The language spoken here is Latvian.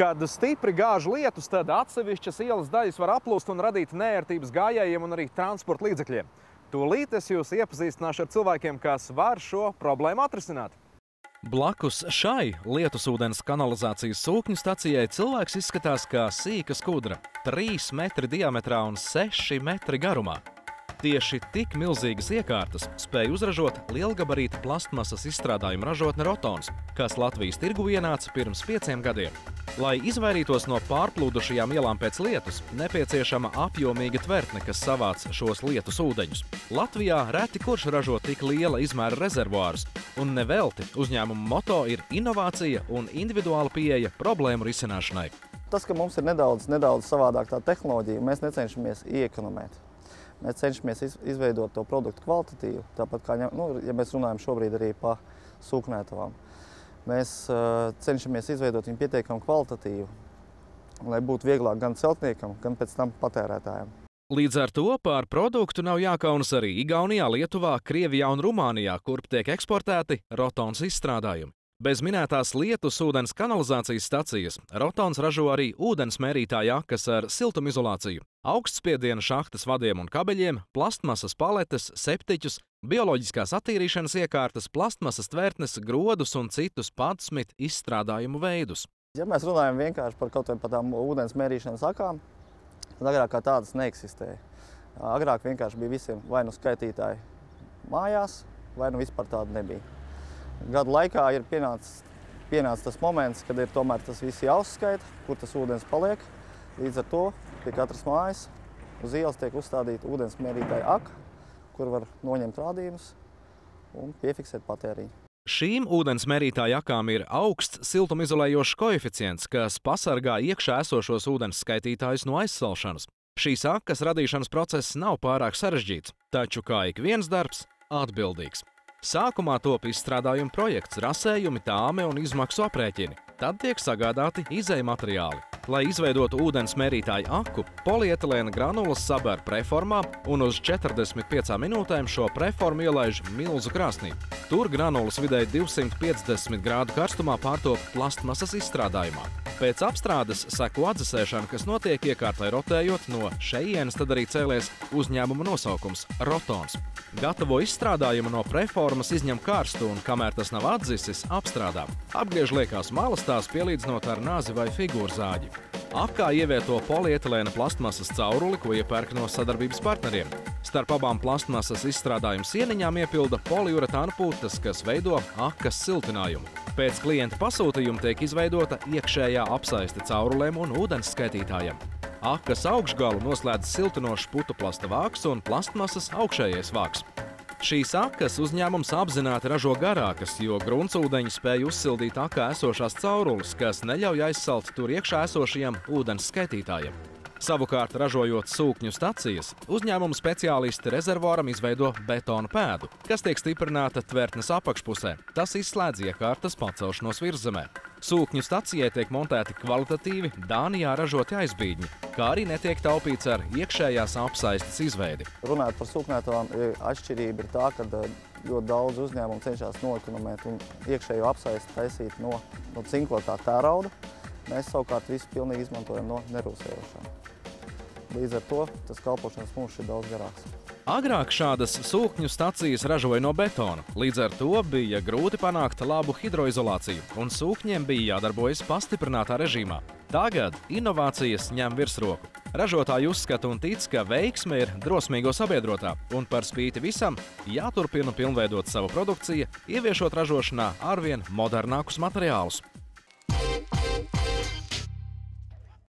Kad stipri gāž lietus, tad atsevišķas ielas daļas var aplūst un radīt neērtības gājējiem un arī transporta līdzekļiem. Tūlīt es jūs iepazīstināšu ar cilvēkiem, kas var šo problēmu atrisināt. Blakus šai lietusūdens kanalizācijas sūkņu stacijai cilvēks izskatās kā sīka skudra – 3 metri diametrā un 6 metri garumā. Tieši tik milzīgas iekārtas spēja uzražot lielgabarīta plastmasas izstrādājumu ražotne Rotons, kas Latvijas tirgu ienāca pirms 5 gadiem. Lai izvairītos no pārplūdušajām ielām pēc lietus, nepieciešama apjomīga tvertne, kas savāc šos lietus ūdeņus. Latvijā reti kurš ražo tik liela izmēra rezervuārus, un nevelti uzņēmuma moto ir inovācija un individuāla pieeja problēmu risināšanai. Tas, ka mums ir nedaudz savādāk tā tehnoloģija, mēs necenšamies iekonomēt. Mēs cenšamies izveidot to produktu kvalitatīvu, tāpat kā, ja mēs runājam šobrīd arī par sūknētavām. Mēs cenšamies izveidot viņu pietiekami kvalitatīvu, lai būtu vieglāk gan celtniekam, gan pēc tam patērētājiem. Līdz ar to par produktu nav jākaunas arī Igaunijā, Lietuvā, Krievijā un Rumānijā, kur tiek eksportēti Rotons izstrādājumi. Bez minētās lietusūdens kanalizācijas stacijas Rotons ražo arī ūdensmērītāju akas ar siltumizolāciju, augstspiediena šahtas vadiem un kabeļiem, plastmasas paletes, septiķus, bioloģiskās attīrīšanas iekārtas, plastmasas tvertnes, grodus un citus 11 izstrādājumu veidus. Ja mēs runājam vienkārši par kaut vai par tām ūdens mērīšanas akām, tad agrāk kā tādas neeksistēja. Agrāk vienkārši bija visiem vai nu skaitītāji mājās, vai nu vispār tāda nebija. Gadu laikā ir pienācis tas moments, kad ir tomēr tas viss jāuzskaita, kur tas ūdens paliek. Līdz ar to pie katras mājas uz ielas tiek uzstādīta ūdensmērītāja aka, kur var noņemt rādījumus un piefiksēt patēriņu. Šīm ūdensmērītāja akām ir augsts siltumizolējošs koeficients, kas pasargā iekšā esošos ūdens skaitītājus no aizsalšanas. Šīs akas radīšanas process nav pārāk sarežģīts, taču kā ik viens darbs, atbildīgs. Sākumā top izstrādājuma projekts, rasējumi, tāme un izmaksu aprēķini. Tad tiek sagādāti izejmateriāli. Lai izveidotu ūdensmērītāju aku, polietilēna granulas saber preformā un uz 45 minūtēm šo preformu ielaiž milzu krāsnī. Tur granulas vidēji 250 grādu karstumā pārtop plastmasas izstrādājumā. Pēc apstrādes seko atdzesēšana, kas notiek iekārtai rotējot, no šejienes tad arī cēlies uzņēmuma nosaukums – Rotons. Gatavo izstrādājumu no preformas izņem karstu un, kamēr tas nav atdzisis, apstrādā. Apgriež liekās malas, tās pielīdzinot ar nāzi vai figūru zāģi. Akā ievieto polietilēna plastmasas cauruli, ko iepērk no sadarbības partneriem. Starp abām plastmasas izstrādājumu sieniņām iepilda poliuretāna putas, kas veido akas siltinājumu. Pēc klienta pasūtījuma tiek izveidota iekšējā apsaiste caurulēm un ūdens skaitītājiem. Akas augšgalu noslēdz siltinošs putuplasta vāks un plastmasas augšējais vāks. Šīs akas uzņēmums apzināti ražo garākas, jo gruntsūdeņi spēj uzsildīt akā esošās caurules, kas neļauj aizsalt tur iekšā esošajiem ūdens skaitītājiem. Savukārt, ražojot sūkņu stacijas, uzņēmuma speciālisti rezervuāram izveido betona pēdu, kas tiek stiprināta tvertnes apakšpusē. Tas izslēdz iekārtas pacelšanos virzemē. Sūkņu stacijai tiek montēti kvalitatīvi Dānijā ražoti aizbīdņi, kā arī netiek taupīts ar iekšējās apsaistes izveidi. Runājot par sūknētavām, atšķirība ir tā, ka ļoti daudz uzņēmumu cenšas noekonomēt un iekšējo apsaisti taisīt no cinklotā tērauda. Mēs savukārt visu pilnīgi izmantojam no nerūsējošā. Līdz ar to tas kalpošanas mūžs ir daudz garāks. Agrāk šādas sūkņu stacijas ražoja no betona, līdz ar to bija grūti panākt labu hidroizolāciju, un sūkņiem bija jādarbojas pastiprinātā režīmā. Tagad inovācijas ņem virsroku. Ražotāji uzskata un tic, ka veiksme ir drosmīgo sabiedrotā, un par spīti visam jāturpina pilnveidot savu produkciju, ieviešot ražošanā arvien modernākus materiālus.